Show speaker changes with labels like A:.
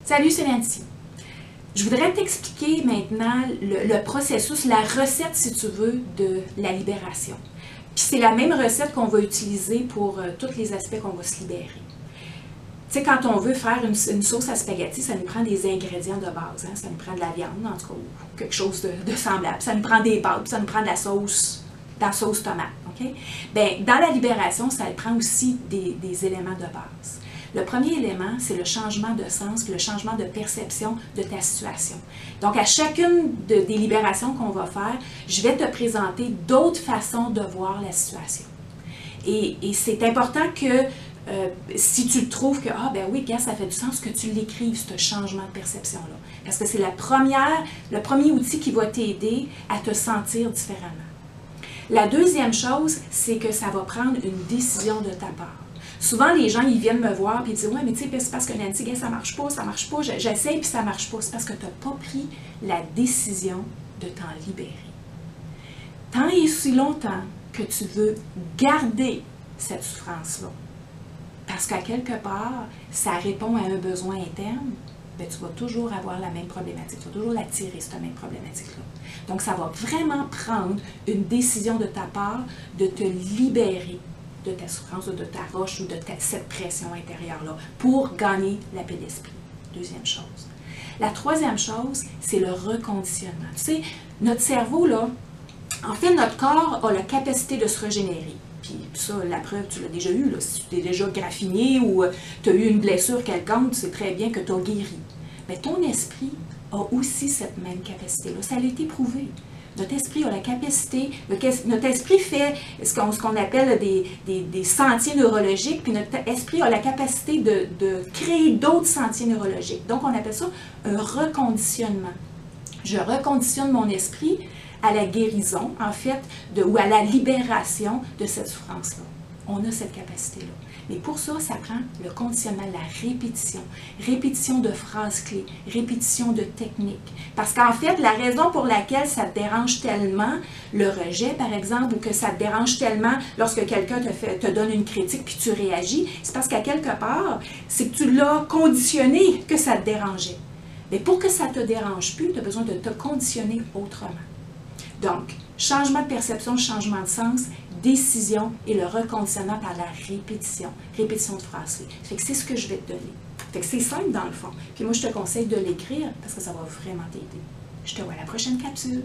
A: Salut, c'est Nancy. Je voudrais t'expliquer maintenant le processus, la recette, si tu veux, de la libération. Puis c'est la même recette qu'on va utiliser pour tous les aspects qu'on va se libérer. Tu sais, quand on veut faire une sauce à spaghetti, ça nous prend des ingrédients de base. Hein? Ça nous prend de la viande, en tout cas, ou quelque chose de semblable. Ça nous prend des pâtes, puis ça nous prend de la sauce tomate. Okay? Bien, dans la libération, ça prend aussi des éléments de base. Le premier élément, c'est le changement de sens, le changement de perception de ta situation. Donc, à chacune des libérations qu'on va faire, je vais te présenter d'autres façons de voir la situation. Et c'est important que si tu trouves que, ah ben oui, gars, ça fait du sens que tu l'écrives, ce changement de perception-là. Parce que c'est le premier outil qui va t'aider à te sentir différemment. La deuxième chose, c'est que ça va prendre une décision de ta part. Souvent, les gens, ils viennent me voir et ils disent « Ouais, mais tu sais, c'est parce que Nancy, ça marche pas, j'essaye puis ça marche pas. » C'est parce que tu n'as pas pris la décision de t'en libérer. Tant et aussi longtemps que tu veux garder cette souffrance-là, parce qu'à quelque part, ça répond à un besoin interne, bien, tu vas toujours avoir la même problématique, tu vas toujours l'attirer, cette même problématique-là. Donc, ça va vraiment prendre une décision de ta part de te libérer de ta souffrance, ou de ta roche, ou de cette pression intérieure-là, pour gagner la paix d'esprit. Deuxième chose. La troisième chose, c'est le reconditionnement. Tu sais, notre cerveau, là, en fait, notre corps a la capacité de se régénérer. Puis ça, la preuve, tu l'as déjà eu, là. Si tu t'es déjà graffiné ou tu as eu une blessure quelconque, tu sais très bien que tu as guéri. Mais ton esprit a aussi cette même capacité-là. Ça a été prouvé. Notre esprit a la capacité, notre esprit fait ce qu'on appelle des sentiers neurologiques, puis notre esprit a la capacité de créer d'autres sentiers neurologiques. Donc, on appelle ça un reconditionnement. Je reconditionne mon esprit à la guérison, en fait, ou à la libération de cette souffrance-là. On a cette capacité-là. Mais pour ça, ça prend le conditionnement, la répétition. Répétition de phrases clés, répétition de techniques. Parce qu'en fait, la raison pour laquelle ça te dérange tellement, le rejet par exemple, ou que ça te dérange tellement lorsque quelqu'un te donne une critique puis tu réagis, c'est parce qu'à quelque part, c'est que tu l'as conditionné que ça te dérangeait. Mais pour que ça ne te dérange plus, tu as besoin de te conditionner autrement. Donc, changement de perception, changement de sens, décision et le reconditionnement par la répétition. Répétition de phrases. Fait que c'est ce que je vais te donner. Fait que c'est simple dans le fond. Puis moi, je te conseille de l'écrire parce que ça va vraiment t'aider. Je te vois à la prochaine capsule.